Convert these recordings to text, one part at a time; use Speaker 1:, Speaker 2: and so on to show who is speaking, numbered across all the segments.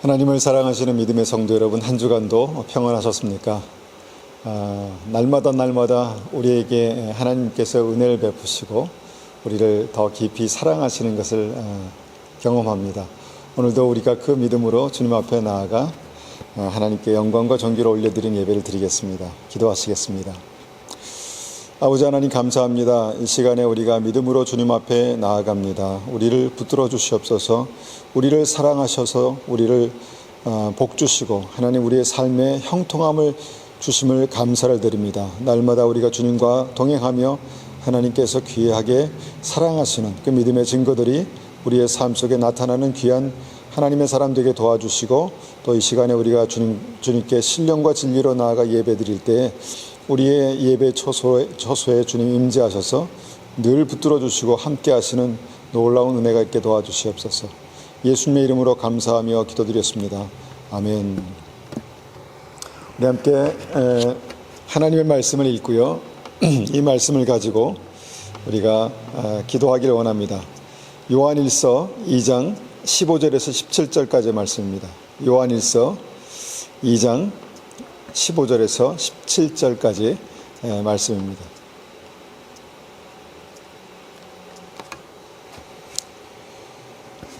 Speaker 1: 하나님을 사랑하시는 믿음의 성도 여러분, 한 주간도 평안하셨습니까? 날마다 우리에게 하나님께서 은혜를 베푸시고 우리를 더 깊이 사랑하시는 것을 경험합니다. 오늘도 우리가 그 믿음으로 주님 앞에 나아가 하나님께 영광과 존귀를 올려드린 예배를 드리겠습니다. 기도하시겠습니다. 아버지 하나님, 감사합니다. 이 시간에 우리가 믿음으로 주님 앞에 나아갑니다. 우리를 붙들어 주시옵소서. 우리를 사랑하셔서 우리를 복 주시고 하나님 우리의 삶에 형통함을 주심을 감사를 드립니다. 날마다 우리가 주님과 동행하며 하나님께서 귀하게 사랑하시는 그 믿음의 증거들이 우리의 삶 속에 나타나는 귀한 하나님의 사람 되게 도와주시고, 또 이 시간에 우리가 주님께 신령과 진리로 나아가 예배 드릴 때 우리의 예배 처소에 주님 임재하셔서 늘 붙들어 주시고 함께 하시는 놀라운 은혜가 있게 도와주시옵소서. 예수님의 이름으로 감사하며 기도드렸습니다. 아멘. 우리 함께 하나님의 말씀을 읽고요, 이 말씀을 가지고 우리가 기도하기를 원합니다. 요한일서 2장 15절에서 17절까지의 말씀입니다. 요한일서 2장 15절에서 17절까지 말씀입니다.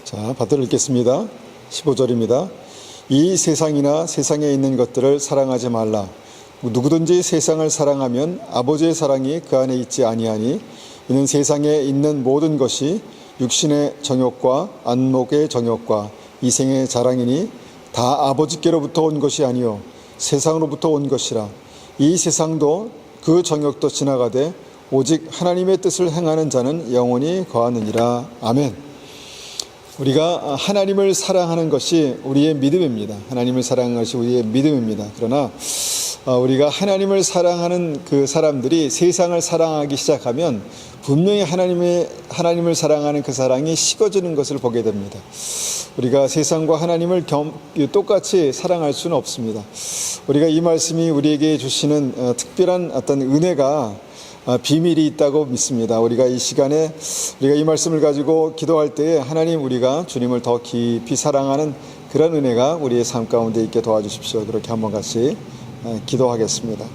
Speaker 1: 자, 받들어 읽겠습니다. 15절입니다. 이 세상이나 세상에 있는 것들을 사랑하지 말라. 누구든지 세상을 사랑하면 아버지의 사랑이 그 안에 있지 아니하니, 이는 세상에 있는 모든 것이 육신의 정욕과 안목의 정욕과 이생의 자랑이니 다 아버지께로부터 온 것이 아니요 세상으로부터 온 것이라. 이 세상도 그 정욕도 지나가되 오직 하나님의 뜻을 행하는 자는 영원히 거하느니라. 아멘. 우리가 하나님을 사랑하는 것이 우리의 믿음입니다. 하나님을 사랑하는 것이 우리의 믿음입니다. 그러나 우리가 하나님을 사랑하는 그 사람들이 세상을 사랑하기 시작하면 분명히 하나님을 사랑하는 그 사랑이 식어지는 것을 보게 됩니다. 우리가 세상과 하나님을 똑같이 사랑할 수는 없습니다. 우리가 이 말씀이 우리에게 주시는 특별한 어떤 은혜가 비밀이 있다고 믿습니다. 우리가 이 시간에 우리가 이 말씀을 가지고 기도할 때에 하나님, 우리가 주님을 더 깊이 사랑하는 그런 은혜가 우리의 삶 가운데 있게 도와주십시오. 그렇게 한번 같이 기도하겠습니다.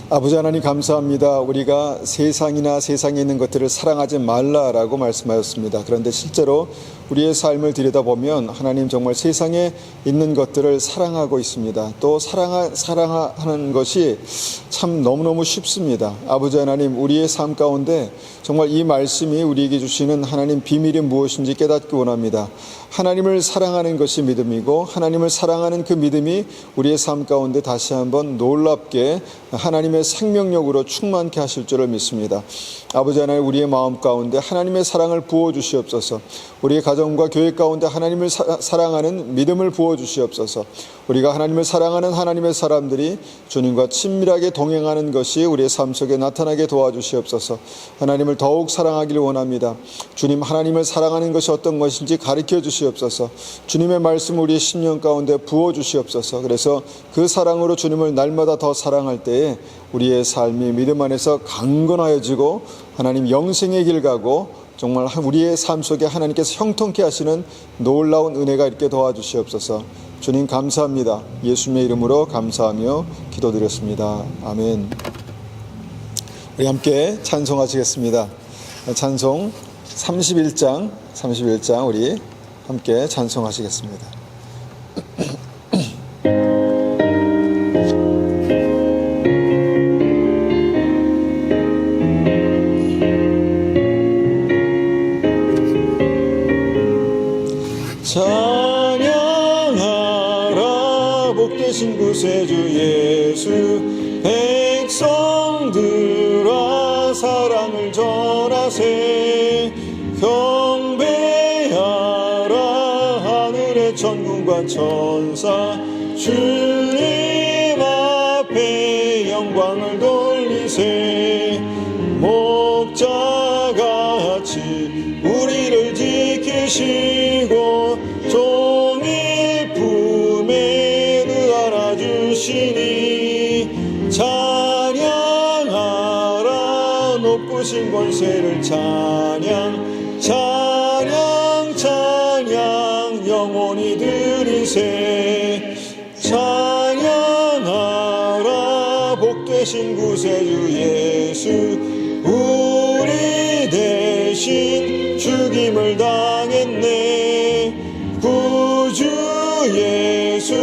Speaker 1: 아버지 하나님, 감사합니다. 우리가 세상이나 세상에 있는 것들을 사랑하지 말라라고 말씀하셨습니다. 그런데 실제로 우리의 삶을 들여다보면 하나님, 정말 세상에 있는 것들을 사랑하고 있습니다. 또 사랑하는 것이 참 너무너무 쉽습니다. 아버지 하나님, 우리의 삶 가운데 정말 이 말씀이 우리에게 주시는 하나님 비밀이 무엇인지 깨닫기 원합니다. 하나님을 사랑하는 것이 믿음이고, 하나님을 사랑하는 그 믿음이 우리의 삶 가운데 다시 한번 놀랍게 하나님의 생명력으로 충만케 하실 줄을 믿습니다. 아버지 하나님, 우리의 마음 가운데 하나님의 사랑을 부어주시옵소서. 우리의 가정과 교회 가운데 하나님을 사랑하는 믿음을 부어주시옵소서. 우리가 하나님을 사랑하는 하나님의 사람들이 주님과 친밀하게 동행하는 것이 우리의 삶 속에 나타나게 도와주시옵소서. 하나님을 더욱 사랑하기를 원합니다. 주님, 하나님을 사랑하는 것이 어떤 것인지 가르쳐 주시옵소서. 주님의 말씀 우리의 심령 가운데 부어주시옵소서. 그래서 그 사랑으로 주님을 날마다 더 사랑할 때에 우리의 삶이 믿음 안에서 강건하여지고 하나님 영생의 길 가고 정말 우리의 삶 속에 하나님께서 형통케 하시는 놀라운 은혜가 있게 도와주시옵소서. 주님, 감사합니다. 예수님의 이름으로 감사하며 기도드렸습니다. 아멘. 우리 함께 찬송하시겠습니다. 찬송 31장 우리 함께 찬송하시겠습니다.
Speaker 2: 찬양하라 복되신 구세주 예수, 백성들아 사랑을 전하세. 경배하라 하늘의 천군과 천사, 주님 앞에 영광을 돌리세. 목자같이 우리를 지키시고 종일 품에 안아주시니, 찬양하라 높으신 권세를 찬양 찬양 찬양 영원히 드리세. 찬양하라 복되신 구세주 예수, 우리 대신 죽임을 당했네. 구주 예수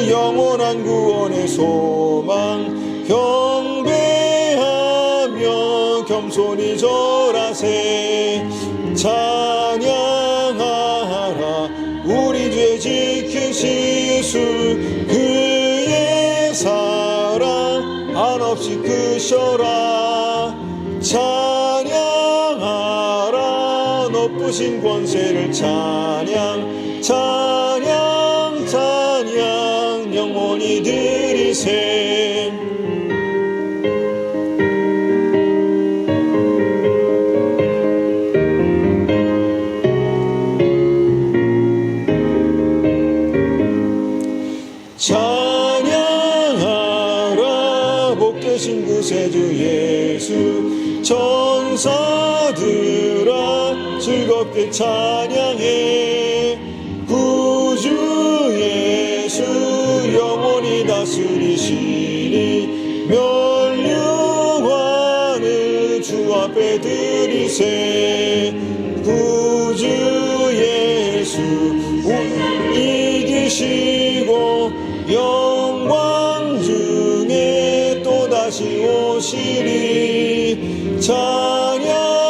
Speaker 2: 영원한 구원의 소망, 경배하며 겸손히 절하세. 찬양하라 우리 죄 지키신 주, 그의 사랑 한없이 크셔라. 찬양하라 높으신 권세를 찬양, 찬양 찬양 영원히 드리세. 찬양하라 복되신 구세주 예수, 천사들아 즐겁게 찬양해. 구주 예수 영원히 다스리시니, 멸류관을 주 앞에 드리세. 구주 예수 이기시고 영광 중에 또다시 오시리. 찬양하라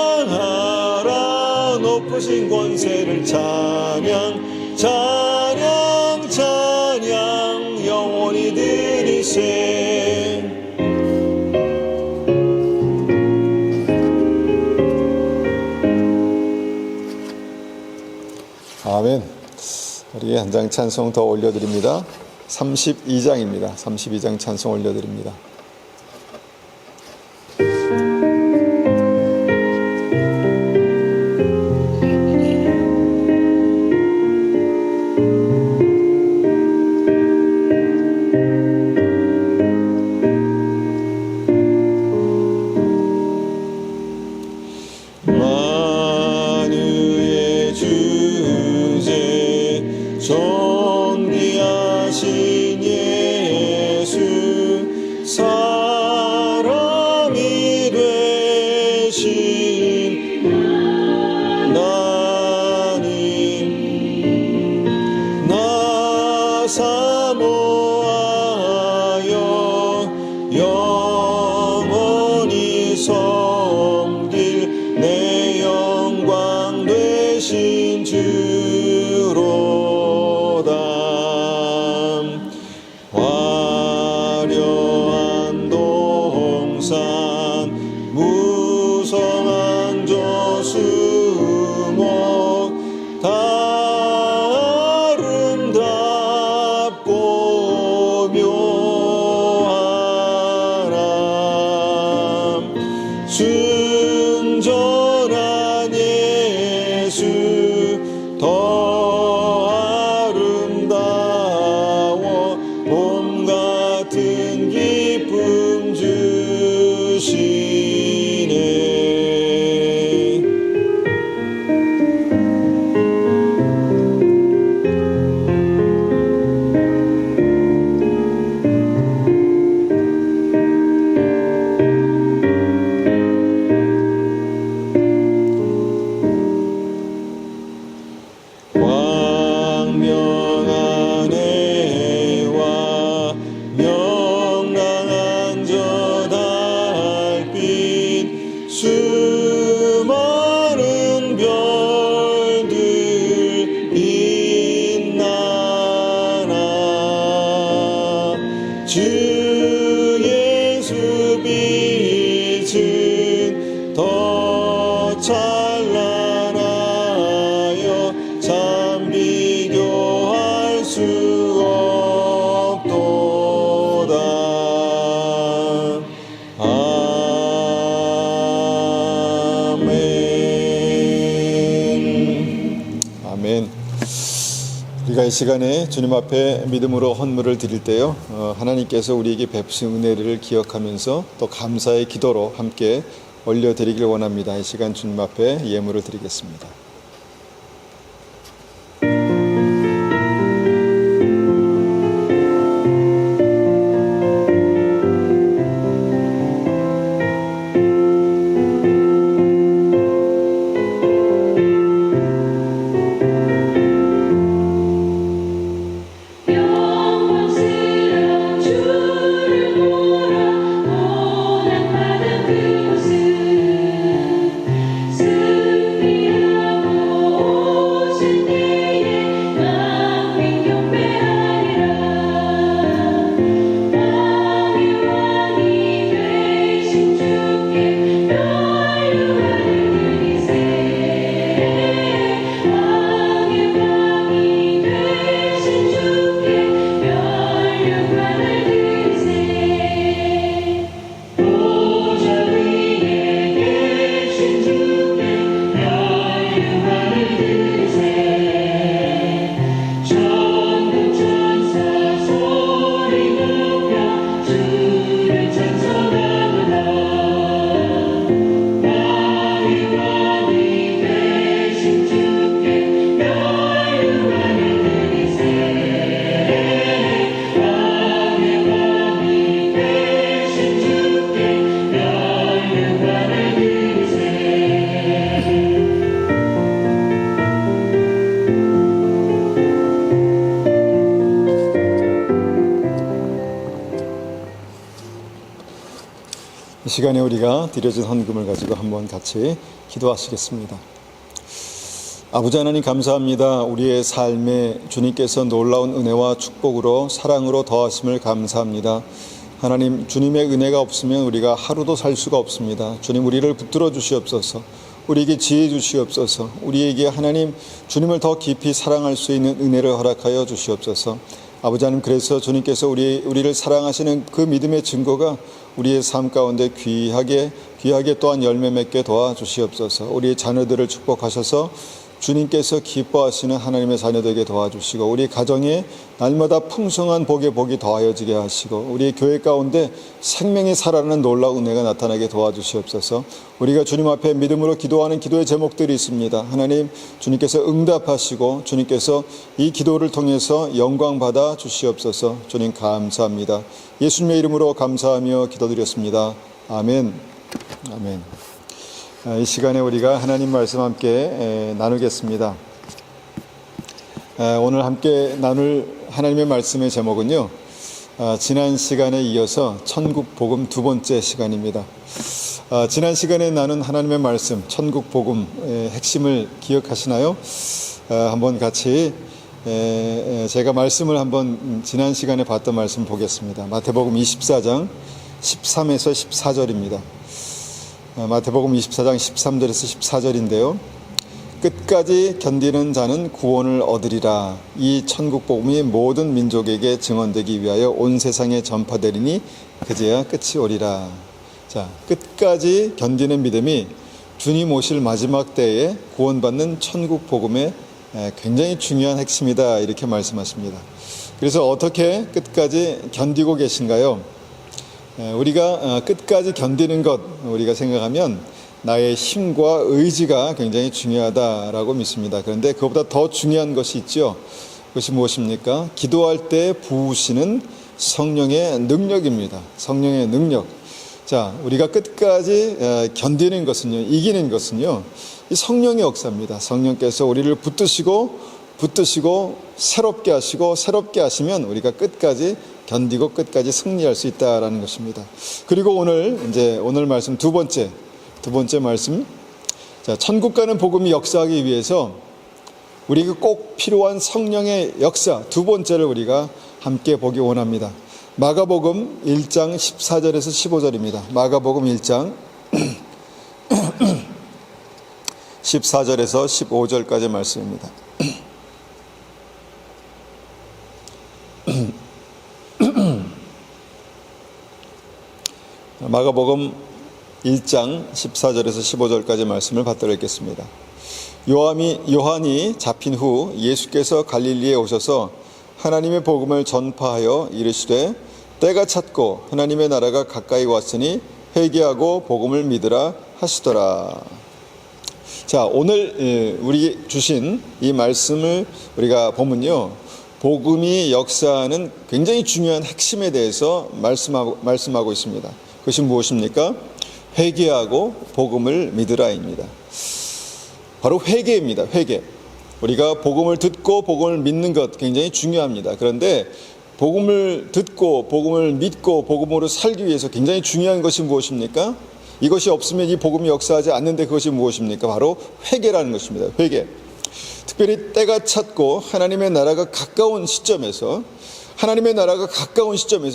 Speaker 2: 높으신 권세를 찬양, 찬양 찬양 영원히 드리세.
Speaker 1: 아멘. 우리 한 장 찬송 더 올려드립니다. 32장입니다. 32장 찬송 올려드립니다.
Speaker 2: 만유의 주제 존귀하신 예수, 사람이 되신 하나님, 나 사모하여 영원히 섬길 내 영광 되신 주로다. 화려한 동산 무성한 조수목 다 아름답고 묘하라. 순전한 예수 더 아름다워 봄 같은 기쁨 주시네. 광명한 해와 명랑한 저 달빛, 수많은 별들 빛나나. 주 예수 빛은 더 찬란하여 참 비교할 수 없도다. 아멘.
Speaker 1: 아멘. 우리가 이 시간에 주님 앞에 믿음으로 헌물을 드릴 때요, 하나님께서 우리에게 베푸신 은혜를 기억하면서 또 감사의 기도로 함께 올려드리길 원합니다. 이 시간 주님 앞에 예물을 드리겠습니다. 시간에 우리가 드려진 헌금을 가지고 한번 같이 기도하시겠습니다. 아버지 하나님 감사합니다. 우리의 삶에 주님께서 놀라운 은혜와 축복으로 사랑으로 더하심을 감사합니다. 하나님, 주님의 은혜가 없으면 우리가 하루도 살 수가 없습니다. 주님, 우리를 붙들어 주시옵소서. 우리에게 지혜 주시옵소서. 우리에게 하나님 주님을 더 깊이 사랑할 수 있는 은혜를 허락하여 주시옵소서. 아버지 하나님, 그래서 주님께서 우리를 사랑하시는 그 믿음의 증거가 우리의 삶 가운데 귀하게 또한 열매 맺게 도와주시옵소서. 우리의 자녀들을 축복하셔서 주님께서 기뻐하시는 하나님의 자녀되게 도와주시고, 우리 가정에 날마다 풍성한 복이 더하여지게 하시고, 우리 교회 가운데 생명이 살아나는 놀라운 은혜가 나타나게 도와주시옵소서. 우리가 주님 앞에 믿음으로 기도하는 기도의 제목들이 있습니다. 하나님, 주님께서 응답하시고 주님께서 이 기도를 통해서 영광 받아 주시옵소서. 주님 감사합니다. 예수님의 이름으로 감사하며 기도드렸습니다. 아멘. 아멘. 이 시간에 우리가 하나님 말씀 함께 나누겠습니다. 오늘 함께 나눌 하나님의 말씀의 제목은요, 지난 시간에 이어서 천국 복음 두 번째 시간입니다. 지난 시간에 나눈 하나님의 말씀, 천국 복음의 핵심을 기억하시나요? 한번 같이 제가 말씀을 한번 지난 시간에 봤던 말씀 보겠습니다. 마태복음 24장 13에서 14절입니다. 마태복음 24장 13절에서 14절인데요. 끝까지 견디는 자는 구원을 얻으리라. 이 천국 복음이 모든 민족에게 증언되기 위하여 온 세상에 전파되리니 그제야 끝이 오리라. 자, 끝까지 견디는 믿음이 주님 오실 마지막 때에 구원받는 천국 복음의 굉장히 중요한 핵심이다, 이렇게 말씀하십니다. 그래서 어떻게 끝까지 견디고 계신가요? 우리가 끝까지 견디는 것, 우리가 생각하면 나의 힘과 의지가 굉장히 중요하다라고 믿습니다. 그런데 그것보다 더 중요한 것이 있죠. 그것이 무엇입니까? 기도할 때 부으시는 성령의 능력입니다. 성령의 능력. 자, 우리가 끝까지 견디는 것은요, 이기는 것은요, 이 성령의 역사입니다. 성령께서 우리를 붙드시고 새롭게 하시고, 새롭게 하시면 우리가 끝까지 견디고 끝까지 승리할 수 있다라는 것입니다. 그리고 오늘 말씀 두 번째 말씀. 자, 천국 가는 복음이 역사하기 위해서 우리가 꼭 필요한 성령의 역사 두 번째를 우리가 함께 보기 원합니다. 마가복음 1장 14절에서 15절입니다. 마가복음 1장 14절에서 15절까지 말씀입니다. 마가복음 1장 14절에서 15절까지 말씀을 받들어 읽겠습니다. 요한이 잡힌 후 예수께서 갈릴리에 오셔서 하나님의 복음을 전파하여 이르시되 때가 찼고 하나님의 나라가 가까이 왔으니 회개하고 복음을 믿으라 하시더라. 자, 오늘 우리 주신 이 말씀을 우리가 보면요, 복음이 역사하는 굉장히 중요한 핵심에 대해서 말씀하고 있습니다. 그것이 무엇입니까? 회개하고 복음을 믿으라입니다. 바로 회개입니다. 회개. 우리가 복음을 듣고 복음을 믿는 것 굉장히 중요합니다. 그런데 복음을 듣고 복음을 믿고 복음으로 살기 위해서 굉장히 중요한 것이 무엇입니까? 이것이 없으면 이 복음이 역사하지 않는데 그것이 무엇입니까? 바로 회개라는 것입니다. 회개. 특별히 때가 찼고 하나님의 나라가 가까운 시점에서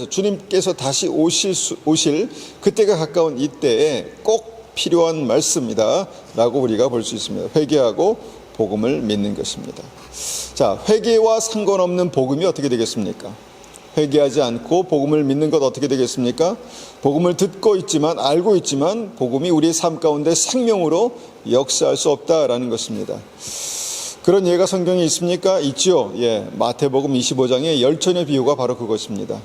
Speaker 1: 주님께서 다시 오실 그때가 가까운 이때에 꼭 필요한 말씀이다 라고 우리가 볼 수 있습니다. 회개하고 복음을 믿는 것입니다. 자, 회개와 상관없는 복음이 어떻게 되겠습니까? 회개하지 않고 복음을 믿는 것 어떻게 되겠습니까? 복음을 듣고 있지만, 알고 있지만 복음이 우리의 삶 가운데 생명으로 역사할 수 없다라는 것입니다. 그런 예가 성경에 있습니까? 있지요. 예, 마태복음 25장의 10처녀 비유가 바로 그것입니다.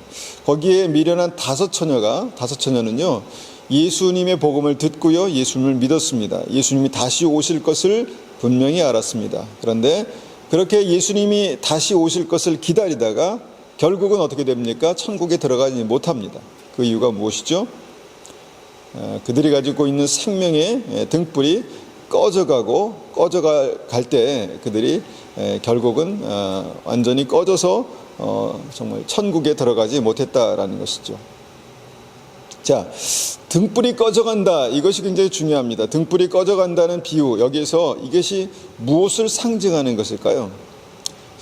Speaker 1: 거기에 미련한 5처녀는요, 예수님의 복음을 듣고요, 예수님을 믿었습니다. 예수님이 다시 오실 것을 분명히 알았습니다. 그런데 그렇게 예수님이 다시 오실 것을 기다리다가 결국은 어떻게 됩니까? 천국에 들어가지 못합니다. 그 이유가 무엇이죠? 그들이 가지고 있는 생명의 등불이 꺼져갈 때 그들이 결국은 완전히 꺼져서 정말 천국에 들어가지 못했다라는 것이죠. 자, 등불이 꺼져간다. 이것이 굉장히 중요합니다. 등불이 꺼져간다는 비유, 여기에서 이것이 무엇을 상징하는 것일까요?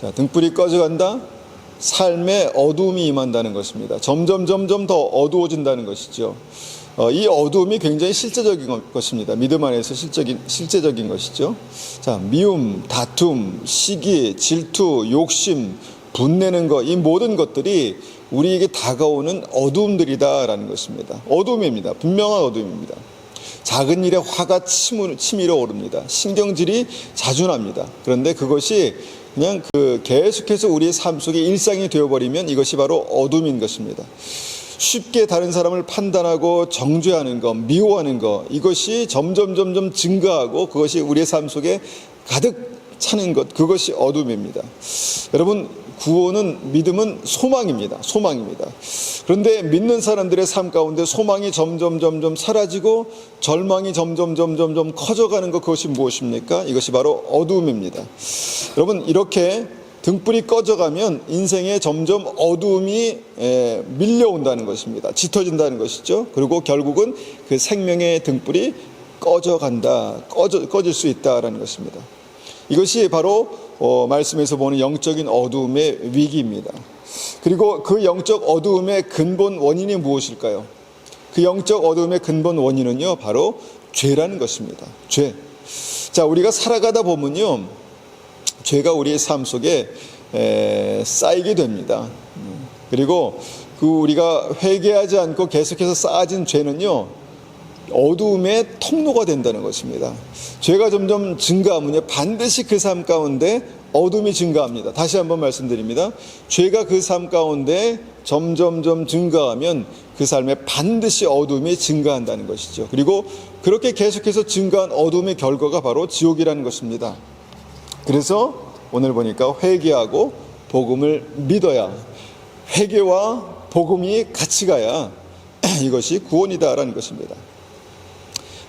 Speaker 1: 자, 등불이 꺼져간다. 삶의 어두움이 임한다는 것입니다. 점점 더 어두워진다는 것이죠. 이 어두움이 굉장히 실제적인 것입니다. 믿음 안에서 실제적인 것이죠. 자, 미움, 다툼, 시기, 질투, 욕심, 분내는 것, 이 모든 것들이 우리에게 다가오는 어두움들이다라는 것입니다. 어두움입니다. 분명한 어두움입니다. 작은 일에 화가 치밀어 오릅니다. 신경질이 자주 납니다. 그런데 그것이 그냥 계속해서 우리의 삶 속에 일상이 되어버리면 이것이 바로 어둠인 것입니다. 쉽게 다른 사람을 판단하고 정죄하는 것, 미워하는 것, 이것이 점점 증가하고 그것이 우리의 삶 속에 가득 차는 것, 그것이 어둠입니다. 여러분, 구원은, 믿음은 소망입니다. 그런데 믿는 사람들의 삶 가운데 소망이 점점 사라지고 절망이 점점 커져가는 것, 그것이 무엇입니까? 이것이 바로 어두움입니다. 여러분, 이렇게 등불이 꺼져가면 인생에 점점 어두움이 밀려온다는 것입니다. 짙어진다는 것이죠. 그리고 결국은 그 생명의 등불이 꺼질 수 있다라는 것입니다. 이것이 바로 말씀에서 보는 영적인 어두움의 위기입니다. 그리고 그 영적 어두움의 근본 원인이 무엇일까요? 그 영적 어두움의 근본 원인은요, 바로 죄라는 것입니다. 죄. 자, 우리가 살아가다 보면요, 죄가 우리의 삶 속에 쌓이게 됩니다. 그리고 우리가 회개하지 않고 계속해서 쌓아진 죄는요, 어두움의 통로가 된다는 것입니다. 죄가 점점 증가하면요, 반드시 그 삶 가운데 어둠이 증가합니다. 다시 한번 말씀드립니다. 죄가 그 삶 가운데 점점 증가하면 그 삶에 반드시 어둠이 증가한다는 것이죠. 그리고 그렇게 계속해서 증가한 어둠의 결과가 바로 지옥이라는 것입니다. 그래서 오늘 보니까 회개하고 복음을 믿어야, 회개와 복음이 같이 가야 이것이 구원이다라는 것입니다.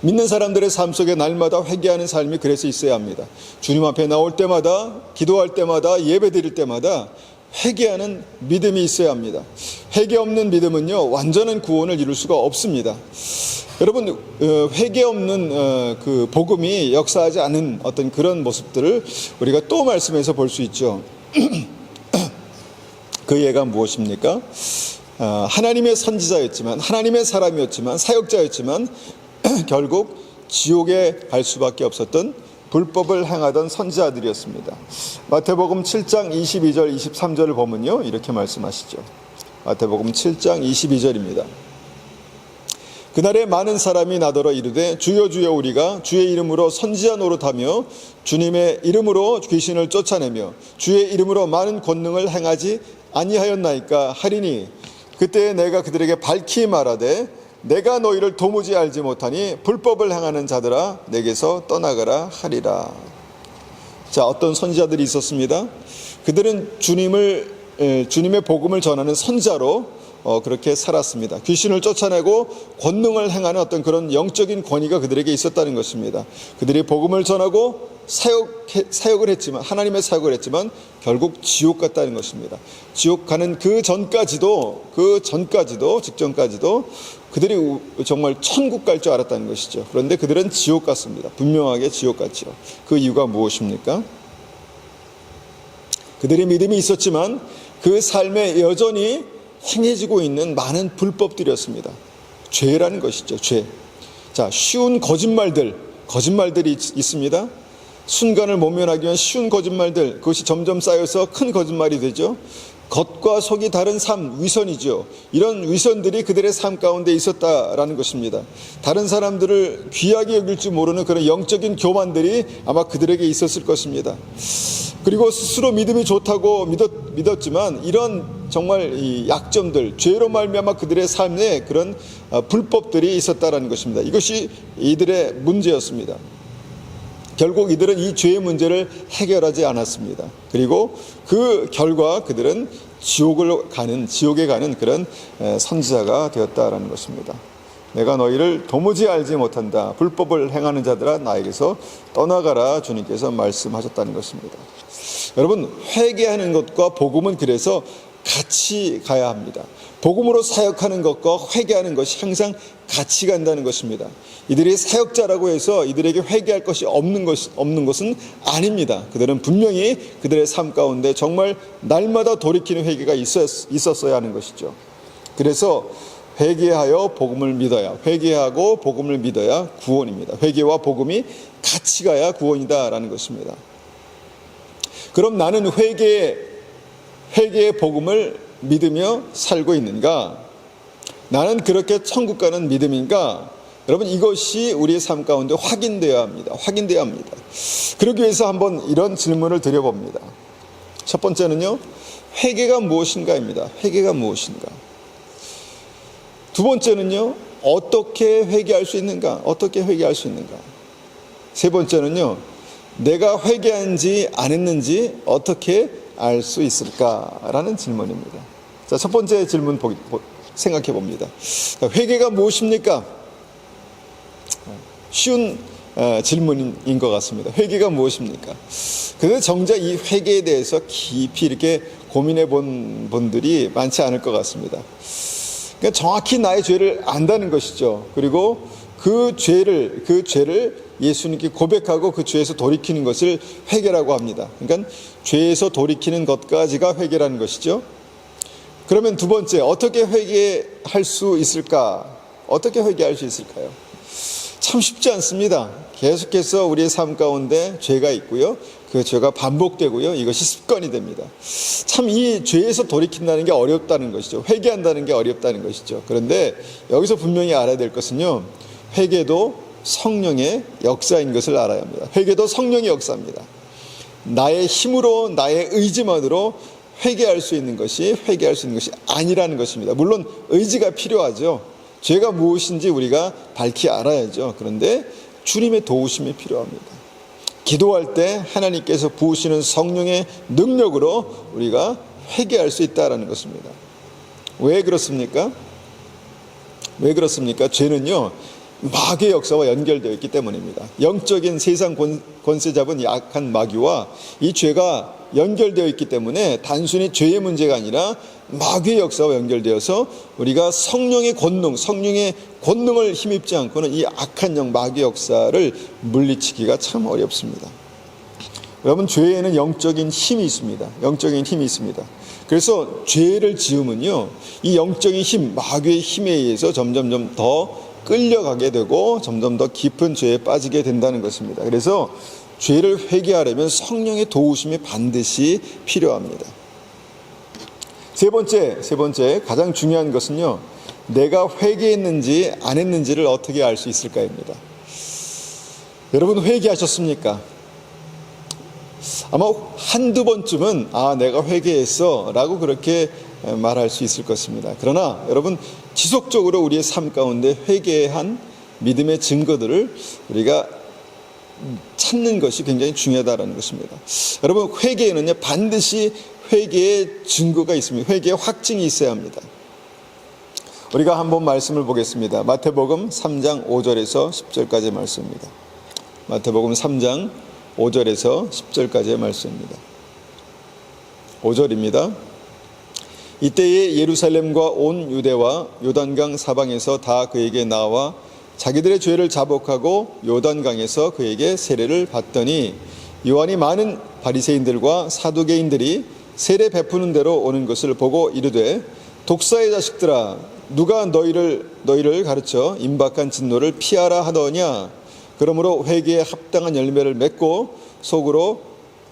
Speaker 1: 믿는 사람들의 삶 속에 날마다 회개하는 삶이 그래서 있어야 합니다. 주님 앞에 나올 때마다, 기도할 때마다, 예배 드릴 때마다 회개하는 믿음이 있어야 합니다. 회개 없는 믿음은요, 완전한 구원을 이룰 수가 없습니다. 여러분, 회개 없는 그 복음이 역사하지 않은 어떤 그런 모습들을 우리가 또 말씀에서 볼 수 있죠. 그 예가 무엇입니까? 하나님의 선지자였지만, 하나님의 사람이었지만, 사역자였지만 결국 지옥에 갈 수밖에 없었던 불법을 행하던 선지자들이었습니다. 마태복음 7장 22절 23절을 보면요, 이렇게 말씀하시죠. 마태복음 7장 22절입니다. 그날에 많은 사람이 나더러 이르되 주여 주여 우리가 주의 이름으로 선지자 노릇하며 주님의 이름으로 귀신을 쫓아내며 주의 이름으로 많은 권능을 행하지 아니하였나이까 하리니 그때 내가 그들에게 밝히 말하되 내가 너희를 도무지 알지 못하니 불법을 행하는 자들아 내게서 떠나가라 하리라. 자, 어떤 선지자들이 있었습니다. 그들은 주님의 복음을 전하는 선지자로 그렇게 살았습니다. 귀신을 쫓아내고 권능을 행하는 어떤 그런 영적인 권위가 그들에게 있었다는 것입니다. 그들이 복음을 전하고 사역을 했지만, 하나님의 사역을 했지만 결국 지옥 갔다는 것입니다. 지옥 가는 직전까지도 그들이 정말 천국 갈 줄 알았다는 것이죠. 그런데 그들은 지옥 갔습니다. 분명하게 지옥 갔죠. 그 이유가 무엇입니까? 그들의 믿음이 있었지만 그 삶에 여전히 행해지고 있는 많은 불법들이었습니다. 죄라는 것이죠. 죄. 자, 쉬운 거짓말들이 있습니다. 순간을 모면하기 위한 쉬운 거짓말들, 그것이 점점 쌓여서 큰 거짓말이 되죠. 겉과 속이 다른 삶, 위선이죠. 이런 위선들이 그들의 삶 가운데 있었다라는 것입니다. 다른 사람들을 귀하게 여길 줄 모르는 그런 영적인 교만들이 아마 그들에게 있었을 것입니다. 그리고 스스로 믿음이 좋다고 믿었지만 이런 정말 이 약점들, 죄로 말미암아 그들의 삶에 그런 불법들이 있었다라는 것입니다. 이것이 이들의 문제였습니다. 결국 이들은 이 죄의 문제를 해결하지 않았습니다. 그리고 그 결과 그들은 지옥에 가는 그런 선지자가 되었다라는 것입니다. 내가 너희를 도무지 알지 못한다. 불법을 행하는 자들아 나에게서 떠나가라. 주님께서 말씀하셨다는 것입니다. 여러분, 회개하는 것과 복음은 그래서 같이 가야 합니다. 복음으로 사역하는 것과 회개하는 것이 항상 같이 간다는 것입니다. 이들이 사역자라고 해서 이들에게 회개할 것이 없는 것은 아닙니다. 그들은 분명히 그들의 삶 가운데 정말 날마다 돌이키는 회개가 있었어야 하는 것이죠. 그래서 회개하여 복음을 믿어야, 회개하고 복음을 믿어야 구원입니다. 회개와 복음이 같이 가야 구원이다라는 것입니다. 그럼 나는 회개의 복음을 믿으며 살고 있는가? 나는 그렇게 천국 가는 믿음인가? 여러분, 이것이 우리의 삶 가운데 확인되어야 합니다. 확인되어야 합니다. 그러기 위해서 한번 이런 질문을 드려봅니다. 첫 번째는요, 회개가 무엇인가입니다. 회개가 무엇인가? 두 번째는요, 어떻게 회개할 수 있는가? 어떻게 회개할 수 있는가? 세 번째는요, 내가 회개한지 안 했는지 어떻게 알 수 있을까라는 질문입니다. 자, 첫 번째 질문 생각해 봅니다. 회개가 무엇입니까? 쉬운 질문인 것 같습니다. 회개가 무엇입니까? 그런데 정작 이 회개에 대해서 깊이 이렇게 고민해 본 분들이 많지 않을 것 같습니다. 그러니까 정확히 나의 죄를 안다는 것이죠. 그리고 그 죄를 예수님께 고백하고 그 죄에서 돌이키는 것을 회개라고 합니다. 그러니까 죄에서 돌이키는 것까지가 회개라는 것이죠. 그러면 두 번째, 어떻게 회개할 수 있을까? 어떻게 회개할 수 있을까요? 참 쉽지 않습니다. 계속해서 우리의 삶 가운데 죄가 있고요. 그 죄가 반복되고요. 이것이 습관이 됩니다. 참 이 죄에서 돌이킨다는 게 어렵다는 것이죠. 회개한다는 게 어렵다는 것이죠. 그런데 여기서 분명히 알아야 될 것은요, 회개도 성령의 역사인 것을 알아야 합니다. 회개도 성령의 역사입니다. 나의 힘으로, 나의 의지만으로 회개할 수 있는 것이 아니라는 것입니다. 물론 의지가 필요하죠. 죄가 무엇인지 우리가 밝히 알아야죠. 그런데 주님의 도우심이 필요합니다. 기도할 때 하나님께서 부으시는 성령의 능력으로 우리가 회개할 수 있다는 것입니다. 왜 그렇습니까? 왜 그렇습니까? 죄는요, 마귀의 역사와 연결되어 있기 때문입니다. 영적인 세상 권세 잡은 약한 마귀와 이 죄가 연결되어 있기 때문에 단순히 죄의 문제가 아니라 마귀의 역사와 연결되어서 우리가 성령의 권능을 힘입지 않고는 이 악한 영 마귀의 역사를 물리치기가 참 어렵습니다. 여러분, 죄에는 영적인 힘이 있습니다. 영적인 힘이 있습니다. 그래서 죄를 지으면요, 이 영적인 힘, 마귀의 힘에 의해서 점점 더 끌려가게 되고 점점 더 깊은 죄에 빠지게 된다는 것입니다. 그래서 죄를 회개하려면 성령의 도우심이 반드시 필요합니다. 세 번째 가장 중요한 것은요, 내가 회개했는지 안 했는지를 어떻게 알 수 있을까입니다. 여러분, 회개하셨습니까? 아마 한두 번쯤은 내가 회개했어 라고 그렇게 말할 수 있을 것입니다. 그러나 여러분, 지속적으로 우리의 삶 가운데 회개한 믿음의 증거들을 우리가 찾는 것이 굉장히 중요하다는 것입니다. 여러분, 회개에는요, 반드시 회개의 증거가 있습니다. 회개의 확증이 있어야 합니다. 우리가 한번 말씀을 보겠습니다. 마태복음 3장 5절에서 10절까지의 말씀입니다. 마태복음 3장 5절에서 10절까지의 말씀입니다. 5절입니다. 이때에 예루살렘과 온 유대와 요단강 사방에서 다 그에게 나와 자기들의 죄를 자복하고 요단강에서 그에게 세례를 받더니 요한이 많은 바리새인들과 사두개인들이 세례 베푸는 대로 오는 것을 보고 이르되, 독사의 자식들아, 누가 너희를 가르쳐 임박한 진노를 피하라 하더냐? 그러므로 회개에 합당한 열매를 맺고 속으로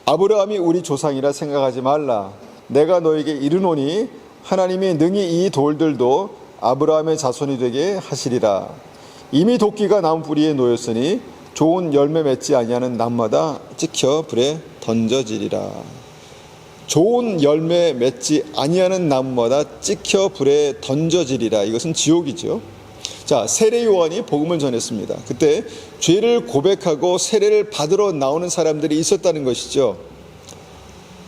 Speaker 1: 아브라함이 우리 조상이라 생각하지 말라. 내가 너에게 이르노니 하나님이 능히 이 돌들도 아브라함의 자손이 되게 하시리라. 이미 도끼가 나무 뿌리에 놓였으니 좋은 열매 맺지 아니하는 나무마다 찍혀 불에 던져지리라. 좋은 열매 맺지 아니하는 나무마다 찍혀 불에 던져지리라. 이것은 지옥이죠. 자, 세례 요한이 복음을 전했습니다. 그때 죄를 고백하고 세례를 받으러 나오는 사람들이 있었다는 것이죠.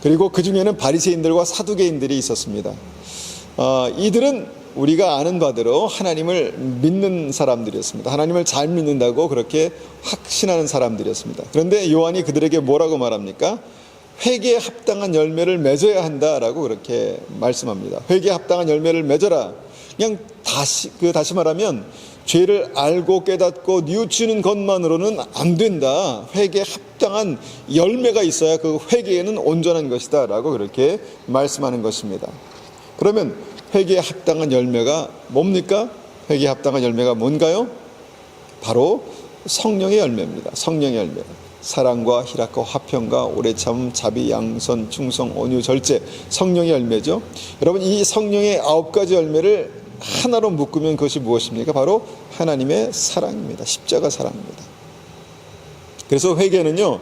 Speaker 1: 그리고 그 중에는 바리새인들과 사두개인들이 있었습니다. 이들은 우리가 아는 바대로 하나님을 믿는 사람들이었습니다. 하나님을 잘 믿는다고 그렇게 확신하는 사람들이었습니다. 그런데 요한이 그들에게 뭐라고 말합니까? 회개에 합당한 열매를 맺어야 한다라고 그렇게 말씀합니다. 회개에 합당한 열매를 맺어라. 그냥 다시 말하면 죄를 알고 깨닫고 뉘우치는 것만으로는 안 된다. 회개에 합당한 열매가 있어야 그 회개에는 온전한 것이다 라고 그렇게 말씀하는 것입니다. 그러면 회개에 합당한 열매가 뭡니까? 회개에 합당한 열매가 뭔가요? 바로 성령의 열매입니다. 성령의 열매. 사랑과 희락과 화평과 오래 참 자비 양선 충성 온유 절제, 성령의 열매죠. 여러분, 이 성령의 9가지 열매를 하나로 묶으면 그것이 무엇입니까? 바로 하나님의 사랑입니다. 십자가 사랑입니다. 그래서 회개는요,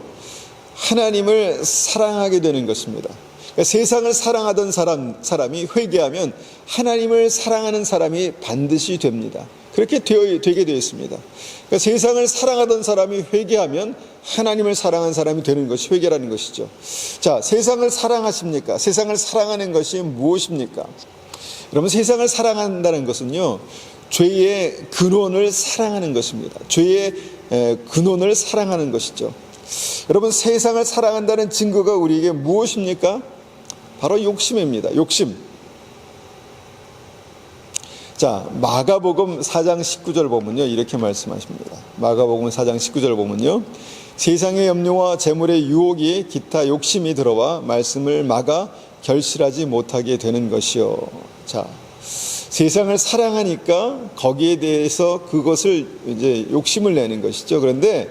Speaker 1: 하나님을 사랑하게 되는 것입니다. 그러니까 세상을 사랑하던 사람이 회개하면 하나님을 사랑하는 사람이 반드시 됩니다. 그렇게 되게 되어 있습니다. 그러니까 세상을 사랑하던 사람이 회개하면 하나님을 사랑하는 사람이 되는 것이 회개라는 것이죠. 자, 세상을 사랑하십니까? 세상을 사랑하는 것이 무엇입니까? 여러분, 세상을 사랑한다는 것은요, 죄의 근원을 사랑하는 것입니다. 죄의 근원을 사랑하는 것이죠. 여러분, 세상을 사랑한다는 증거가 우리에게 무엇입니까? 바로 욕심입니다. 욕심. 자, 마가복음 4장 19절 보면요, 이렇게 말씀하십니다. 마가복음 4장 19절 보면요, 세상의 염려와 재물의 유혹이 기타 욕심이 들어와 말씀을 막아 결실하지 못하게 되는 것이요. 자, 세상을 사랑하니까 거기에 대해서 그것을 이제 욕심을 내는 것이죠. 그런데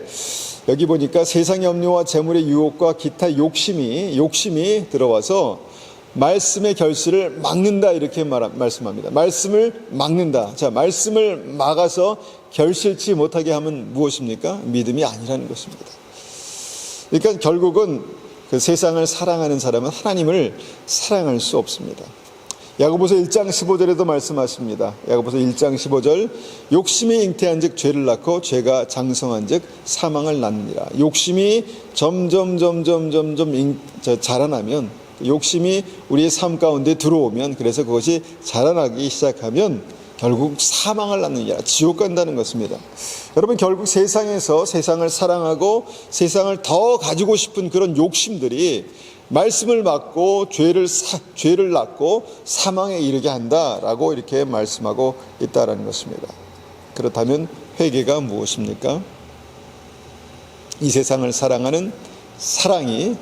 Speaker 1: 여기 보니까 세상의 염려와 재물의 유혹과 기타 욕심이 들어와서 말씀의 결실을 막는다, 이렇게 말씀합니다. 말씀을 막는다. 자, 말씀을 막아서 결실치 못하게 하면 무엇입니까? 믿음이 아니라는 것입니다. 그러니까 결국은 그 세상을 사랑하는 사람은 하나님을 사랑할 수 없습니다. 야고보서 1장 15절에도 말씀하십니다. 야고보서 1장 15절, 욕심이 잉태한 즉 죄를 낳고 죄가 장성한 즉 사망을 낳느니라. 욕심이 점점 자라나면, 욕심이 우리의 삶 가운데 들어오면, 그래서 그것이 자라나기 시작하면 결국 사망을 낳느니라, 지옥 간다는 것입니다. 여러분, 결국 세상에서 세상을 사랑하고 세상을 더 가지고 싶은 그런 욕심들이 말씀을 막고 죄를 낳고 사망에 이르게 한다라고 이렇게 말씀하고 있다라는 것입니다. 그렇다면 회개가 무엇입니까? 이 세상을 사랑하는 사랑이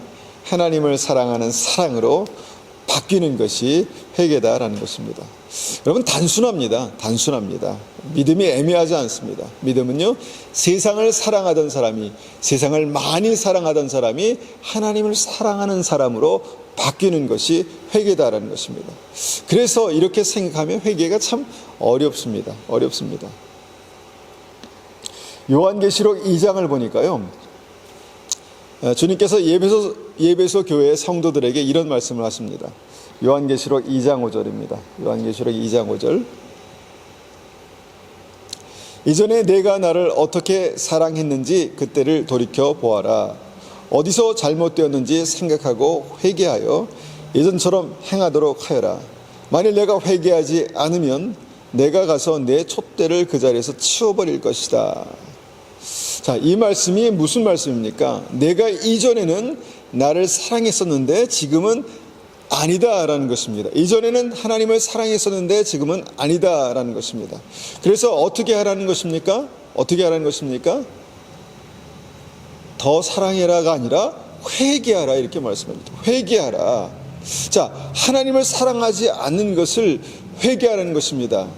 Speaker 1: 하나님을 사랑하는 사랑으로 바뀌는 것이 회개다라는 것입니다. 여러분, 단순합니다. 믿음이 애매하지 않습니다. 믿음은요, 세상을 사랑하던 사람이, 세상을 많이 사랑하던 사람이 하나님을 사랑하는 사람으로 바뀌는 것이 회개다라는 것입니다. 그래서 이렇게 생각하면 회개가 참 어렵습니다. 요한계시록 2장을 보니까요, 주님께서 예배소 교회 성도들에게 이런 말씀을 하십니다. 요한계시록 2장 5절입니다. 요한계시록 2장 5절. 이전에 내가 나를 어떻게 사랑했는지 그때를 돌이켜 보아라. 어디서 잘못되었는지 생각하고 회개하여 예전처럼 행하도록 하여라. 만일 내가 회개하지 않으면 내가 가서 내 촛대를 그 자리에서 치워버릴 것이다. 자, 이 말씀이 무슨 말씀입니까? 내가 이전에는 나를 사랑했었는데 지금은 아니다라는 것입니다. 이전에는 하나님을 사랑했었는데 지금은 아니다라는 것입니다. 그래서 어떻게 하라는 것입니까? 더 사랑해라가 아니라 회개하라, 이렇게 말씀합니다. 회개하라. 자, 하나님을 사랑하지 않는 것을 회개하라는 것입니다.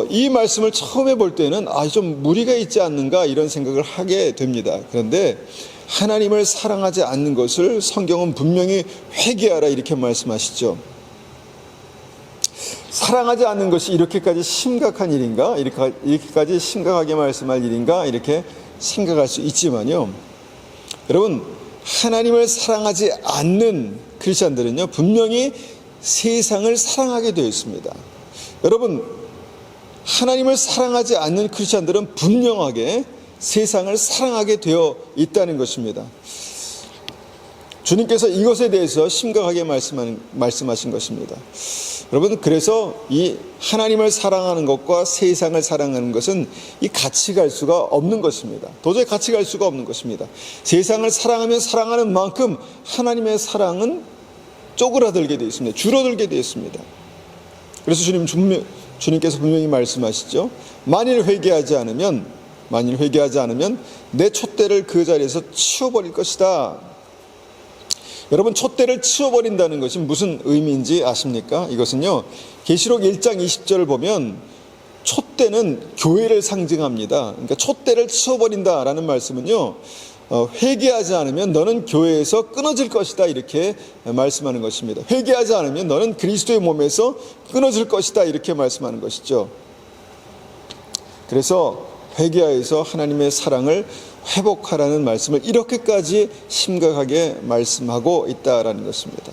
Speaker 1: 이 말씀을 처음에 볼 때는 좀 무리가 있지 않는가 이런 생각을 하게 됩니다. 그런데 하나님을 사랑하지 않는 것을 성경은 분명히 회개하라, 이렇게 말씀하시죠. 사랑하지 않는 것이 이렇게까지 심각한 일인가? 이렇게까지 심각하게 말씀할 일인가? 이렇게 생각할 수 있지만요, 여러분, 하나님을 사랑하지 않는 크리스찬들은요, 분명히 세상을 사랑하게 되어 있습니다. 여러분, 하나님을 사랑하지 않는 크리스찬들은 분명하게 세상을 사랑하게 되어 있다는 것입니다. 주님께서 이것에 대해서 심각하게 말씀하신 것입니다. 여러분, 그래서 이 하나님을 사랑하는 것과 세상을 사랑하는 것은 이 같이 갈 수가 없는 것입니다. 도저히 같이 갈 수가 없는 것입니다. 세상을 사랑하면 사랑하는 만큼 하나님의 사랑은 쪼그라들게 되어 있습니다. 줄어들게 되어 있습니다. 그래서 주님께서 분명히 말씀하시죠. 만일 회개하지 않으면 내 촛대를 그 자리에서 치워버릴 것이다. 여러분, 촛대를 치워버린다는 것이 무슨 의미인지 아십니까? 이것은요, 계시록 1장 20절을 보면 촛대는 교회를 상징합니다. 그러니까 촛대를 치워버린다라는 말씀은요, 회개하지 않으면 너는 교회에서 끊어질 것이다, 이렇게 말씀하는 것입니다. 회개하지 않으면 너는 그리스도의 몸에서 끊어질 것이다, 이렇게 말씀하는 것이죠. 그래서 회개하여서 하나님의 사랑을 회복하라는 말씀을 이렇게까지 심각하게 말씀하고 있다라는 것입니다.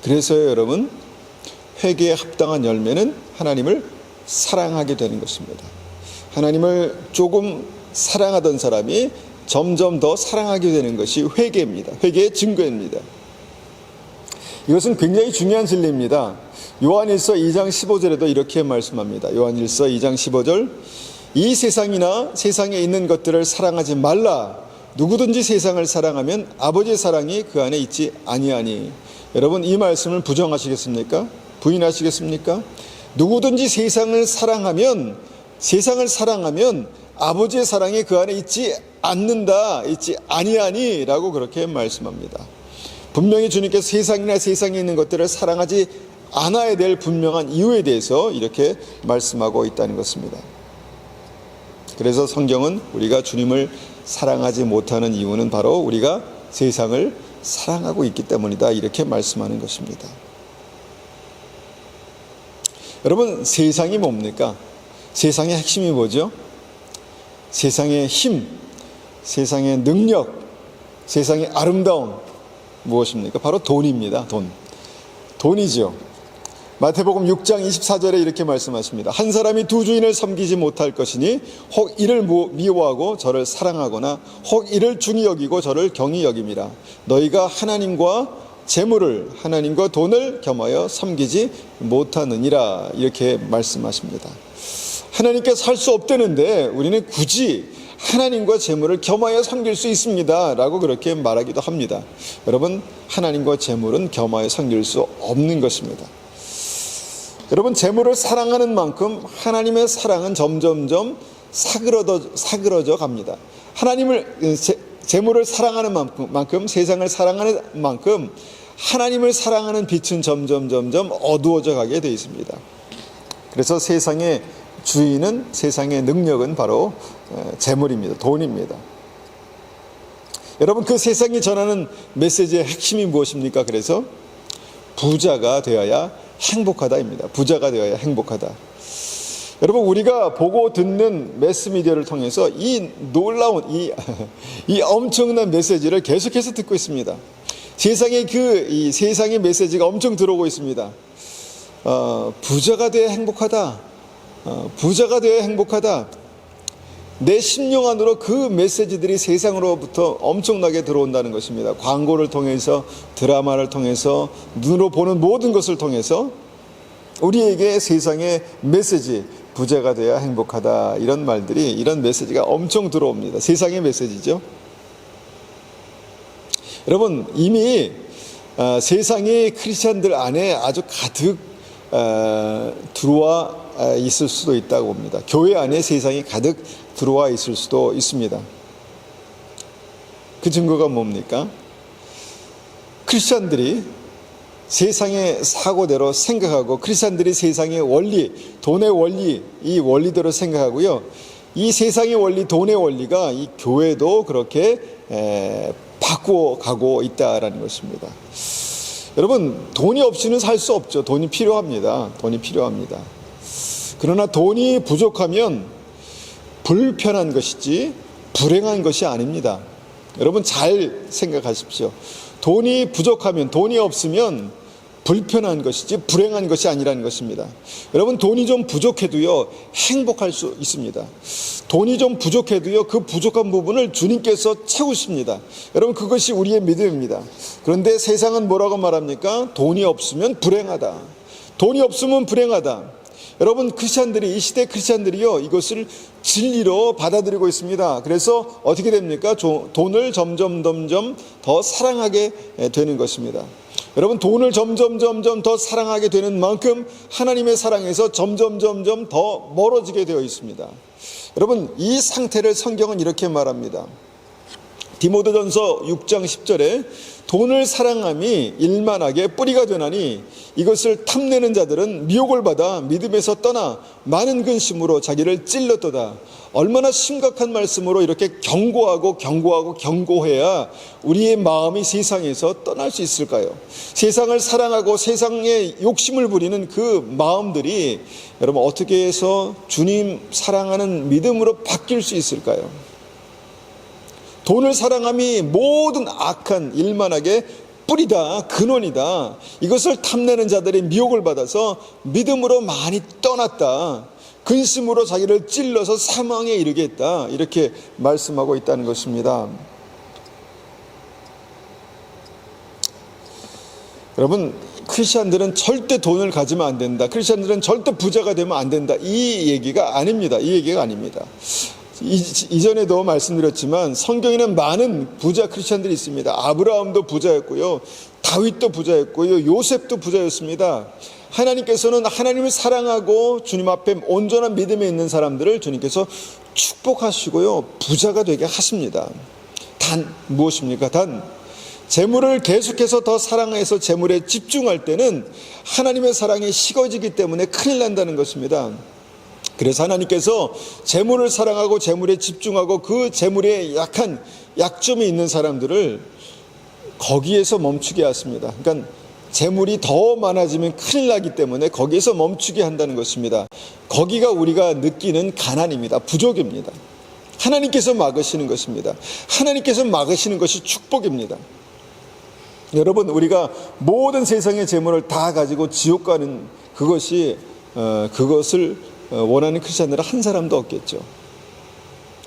Speaker 1: 그래서요, 여러분, 회개에 합당한 열매는 하나님을 사랑하게 되는 것입니다. 하나님을 조금 사랑하던 사람이 점점 더 사랑하게 되는 것이 회개입니다. 회개의 증거입니다. 이것은 굉장히 중요한 진리입니다. 요한일서 2장 15절에도 이렇게 말씀합니다. 요한일서 2장 15절, 이 세상이나 세상에 있는 것들을 사랑하지 말라. 누구든지 세상을 사랑하면 아버지의 사랑이 그 안에 있지 아니하니. 여러분, 이 말씀을 부정하시겠습니까? 부인하시겠습니까? 누구든지 세상을 사랑하면 아버지의 사랑이 그 안에 있지 않는다, 있지 아니하니 라고 그렇게 말씀합니다. 분명히 주님께서 세상이나 세상에 있는 것들을 사랑하지 않아야 될 분명한 이유에 대해서 이렇게 말씀하고 있다는 것입니다. 그래서 성경은 우리가 주님을 사랑하지 못하는 이유는 바로 우리가 세상을 사랑하고 있기 때문이다, 이렇게 말씀하는 것입니다. 여러분, 세상이 뭡니까? 세상의 핵심이 뭐죠? 세상의 힘, 세상의 능력, 세상의 아름다움 무엇입니까? 바로 돈입니다. 돈이죠. 마태복음 6장 24절에 이렇게 말씀하십니다. 한 사람이 두 주인을 섬기지 못할 것이니 혹 이를 미워하고 저를 사랑하거나 혹 이를 중히 여기고 저를 경히 여김이라. 너희가 하나님과 돈을 겸하여 섬기지 못하느니라, 이렇게 말씀하십니다. 하나님께서 할 수 없다는데 우리는 굳이 하나님과 재물을 겸하여 섬길 수 있습니다 라고 그렇게 말하기도 합니다. 여러분, 하나님과 재물은 겸하여 섬길 수 없는 것입니다. 여러분, 재물을 사랑하는 만큼 하나님의 사랑은 점점점 사그러져 갑니다. 재물을 사랑하는 만큼, 세상을 사랑하는 만큼 하나님을 사랑하는 빛은 점점 어두워져 가게 되어 있습니다. 그래서 세상의 주인은, 세상의 능력은 바로 재물입니다. 돈입니다. 여러분, 그 세상이 전하는 메시지의 핵심이 무엇입니까? 그래서 부자가 되어야 행복하다입니다. 부자가 되어야 행복하다. 여러분, 우리가 보고 듣는 매스미디어를 통해서 이 놀라운 이 엄청난 메시지를 계속해서 듣고 있습니다. 이 세상의 메시지가 엄청 들어오고 있습니다. 부자가 되어야 행복하다. 부자가 되어야 행복하다. 내 심령 안으로 그 메시지들이 세상으로부터 엄청나게 들어온다는 것입니다. 광고를 통해서, 드라마를 통해서, 눈으로 보는 모든 것을 통해서 우리에게 세상의 메시지, 부자가 돼야 행복하다, 이런 메시지가 엄청 들어옵니다. 세상의 메시지죠. 여러분, 이미 세상이 크리스찬들 안에 아주 가득 들어와 있을 수도 있다고 봅니다. 교회 안에 세상이 가득 들어와 있을 수도 있습니다. 그 증거가 뭡니까? 크리스찬들이 세상의 사고대로 생각하고, 크리스찬들이 세상의 원리, 돈의 원리, 이 원리대로 생각하고요, 이 세상의 원리, 돈의 원리가 이 교회도 그렇게 바꾸어 가고 있다라는 것입니다. 여러분, 돈이 없이는 살 수 없죠. 돈이 필요합니다. 그러나 돈이 부족하면 불편한 것이지 불행한 것이 아닙니다. 여러분, 잘 생각하십시오. 돈이 부족하면, 돈이 없으면 불편한 것이지 불행한 것이 아니라는 것입니다. 여러분, 돈이 좀 부족해도요 행복할 수 있습니다. 돈이 좀 부족해도요 그 부족한 부분을 주님께서 채우십니다. 여러분, 그것이 우리의 믿음입니다. 그런데 세상은 뭐라고 말합니까? 돈이 없으면 불행하다. 돈이 없으면 불행하다. 여러분, 크리스찬들이, 이 시대 크리스찬들이요 이것을 진리로 받아들이고 있습니다. 그래서 어떻게 됩니까? 돈을 점점 더 사랑하게 되는 것입니다. 여러분, 돈을 점점 더 사랑하게 되는 만큼 하나님의 사랑에서 점점 더 멀어지게 되어 있습니다. 여러분, 이 상태를 성경은 이렇게 말합니다. 디모데전서 6장 10절에 돈을 사랑함이 일만하게 뿌리가 되나니 이것을 탐내는 자들은 미혹을 받아 믿음에서 떠나 많은 근심으로 자기를 찔렀도다. 얼마나 심각한 말씀으로 이렇게 경고해야 우리의 마음이 세상에서 떠날 수 있을까요? 세상을 사랑하고 세상에 욕심을 부리는 그 마음들이 여러분 어떻게 해서 주님 사랑하는 믿음으로 바뀔 수 있을까요? 돈을 사랑함이 모든 악한 일만하게 뿌리다, 근원이다. 이것을 탐내는 자들의 미혹을 받아서 믿음으로 많이 떠났다. 근심으로 자기를 찔러서 사망에 이르게 했다. 이렇게 말씀하고 있다는 것입니다. 여러분, 크리스찬들은 절대 돈을 가지면 안 된다. 크리스찬들은 절대 부자가 되면 안 된다. 이 얘기가 아닙니다. 이 얘기가 아닙니다. 이전에도 말씀드렸지만 성경에는 많은 부자 크리스찬들이 있습니다. 아브라함도 부자였고요, 다윗도 부자였고요, 요셉도 부자였습니다. 하나님께서는 하나님을 사랑하고 주님 앞에 온전한 믿음에 있는 사람들을 주님께서 축복하시고요 부자가 되게 하십니다. 단 무엇입니까? 단 재물을 계속해서 더 사랑해서 재물에 집중할 때는 하나님의 사랑이 식어지기 때문에 큰일 난다는 것입니다. 그래서 하나님께서 재물을 사랑하고 재물에 집중하고 그 재물에 약한 약점이 있는 사람들을 거기에서 멈추게 하십니다. 그러니까 재물이 더 많아지면 큰일 나기 때문에 거기에서 멈추게 한다는 것입니다. 거기가 우리가 느끼는 가난입니다. 부족입니다. 하나님께서 막으시는 것입니다. 하나님께서 막으시는 것이 축복입니다. 여러분, 우리가 모든 세상의 재물을 다 가지고 지옥 가는 그것을 원하는 크리스찬들은 한 사람도 없겠죠.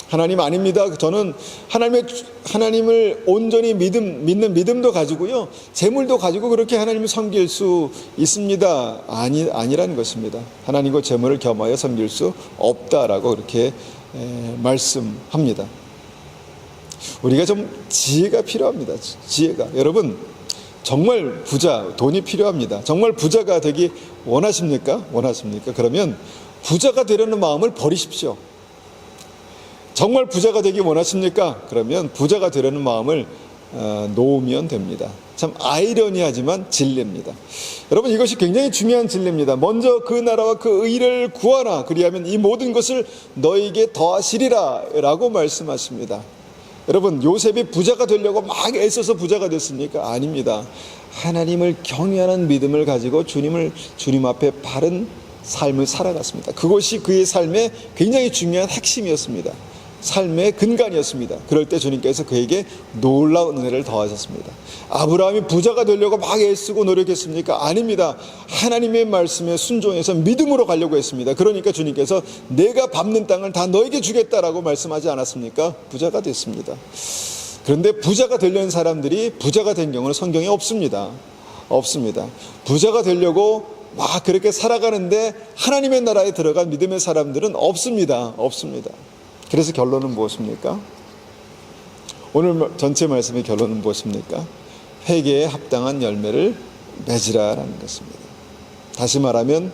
Speaker 1: 하나님 아닙니다. 저는 하나님을 온전히 믿는 믿음도 가지고요, 재물도 가지고 그렇게 하나님을 섬길 수 있습니다. 아니라는 것입니다. 하나님과 재물을 겸하여 섬길 수 없다라고 그렇게 말씀합니다. 우리가 좀 지혜가 필요합니다. 지혜가. 여러분, 정말 돈이 필요합니다. 정말 부자가 되기 원하십니까? 그러면 부자가 되려는 마음을 버리십시오. 정말 부자가 되기 원하십니까? 그러면 부자가 되려는 마음을 놓으면 됩니다. 참 아이러니하지만 진리입니다. 여러분, 이것이 굉장히 중요한 진리입니다. 먼저 그 나라와 그 의를 구하라. 그리하면 이 모든 것을 너에게 더하시리라 라고 말씀하십니다. 여러분, 요셉이 부자가 되려고 막 애써서 부자가 됐습니까? 아닙니다. 하나님을 경외하는 믿음을 가지고 주님 앞에 바른 삶을 살아갔습니다. 그것이 그의 삶의 굉장히 중요한 핵심이었습니다. 삶의 근간이었습니다. 그럴 때 주님께서 그에게 놀라운 은혜를 더하셨습니다. 아브라함이 부자가 되려고 막 애쓰고 노력했습니까? 아닙니다. 하나님의 말씀에 순종해서 믿음으로 가려고 했습니다. 그러니까 주님께서 내가 밟는 땅을 다 너에게 주겠다라고 말씀하지 않았습니까? 부자가 됐습니다. 그런데 부자가 되려는 사람들이 부자가 된 경우는 성경에 없습니다. 부자가 되려고 막 그렇게 살아가는데 하나님의 나라에 들어간 믿음의 사람들은 없습니다. 그래서 결론은 무엇입니까? 오늘 전체 말씀의 결론은 무엇입니까? 회개에 합당한 열매를 맺으라라는 것입니다. 다시 말하면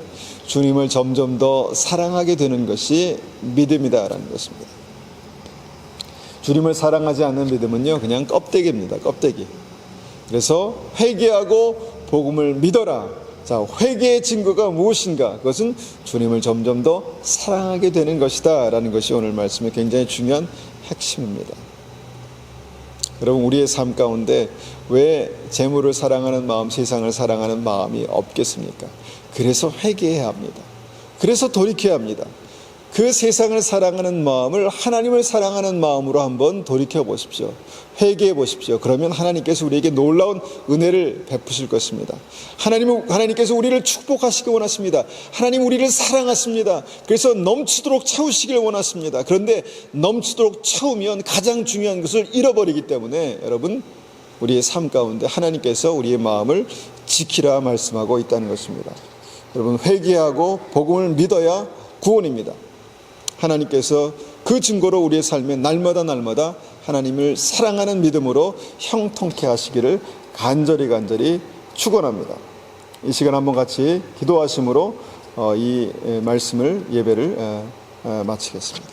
Speaker 1: 주님을 점점 더 사랑하게 되는 것이 믿음이다라는 것입니다. 주님을 사랑하지 않는 믿음은요, 그냥 껍데기입니다. 껍데기. 그래서 회개하고 복음을 믿어라. 자, 회개의 증거가 무엇인가? 그것은 주님을 점점 더 사랑하게 되는 것이다 라는 것이 오늘 말씀의 굉장히 중요한 핵심입니다. 여러분, 우리의 삶 가운데 왜 재물을 사랑하는 마음, 세상을 사랑하는 마음이 없겠습니까? 그래서 회개해야 합니다. 그래서 돌이켜야 합니다. 그 세상을 사랑하는 마음을 하나님을 사랑하는 마음으로 한번 돌이켜 보십시오. 회개해 보십시오. 그러면 하나님께서 우리에게 놀라운 은혜를 베푸실 것입니다. 하나님께서 우리를 축복하시기 원하십니다. 하나님 우리를 사랑하십니다. 그래서 넘치도록 채우시길 원하십니다. 그런데 넘치도록 채우면 가장 중요한 것을 잃어버리기 때문에 여러분, 우리의 삶 가운데 하나님께서 우리의 마음을 지키라 말씀하고 있다는 것입니다. 여러분, 회개하고 복음을 믿어야 구원입니다. 하나님께서 그 증거로 우리의 삶에 날마다 하나님을 사랑하는 믿음으로 형통케 하시기를 간절히 축원합니다. 이 시간 한번 같이 기도하심으로 이 말씀을 예배를 마치겠습니다.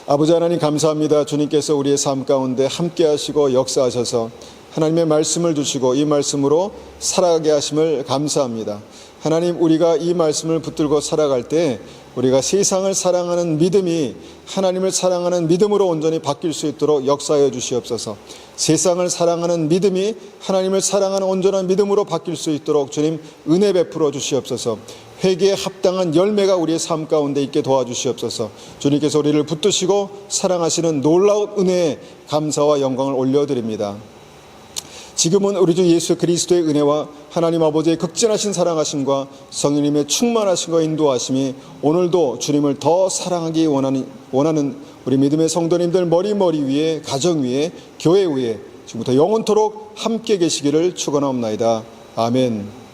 Speaker 1: 아버지 하나님 감사합니다. 주님께서 우리의 삶 가운데 함께 하시고 역사하셔서 하나님의 말씀을 주시고 이 말씀으로 살아가게 하심을 감사합니다. 하나님, 우리가 이 말씀을 붙들고 살아갈 때 우리가 세상을 사랑하는 믿음이 하나님을 사랑하는 믿음으로 온전히 바뀔 수 있도록 역사하여 주시옵소서. 세상을 사랑하는 믿음이 하나님을 사랑하는 온전한 믿음으로 바뀔 수 있도록 주님 은혜 베풀어 주시옵소서. 회개에 합당한 열매가 우리의 삶 가운데 있게 도와주시옵소서. 주님께서 우리를 붙드시고 사랑하시는 놀라운 은혜에 감사와 영광을 올려드립니다. 지금은 우리 주 예수 그리스도의 은혜와 하나님 아버지의 극진하신 사랑하심과 성령님의 충만하심과 인도하심이 오늘도 주님을 더 사랑하기 원하는 우리 믿음의 성도님들 머리 위에, 가정 위에, 교회 위에 지금부터 영원토록 함께 계시기를 축원하옵나이다. 아멘.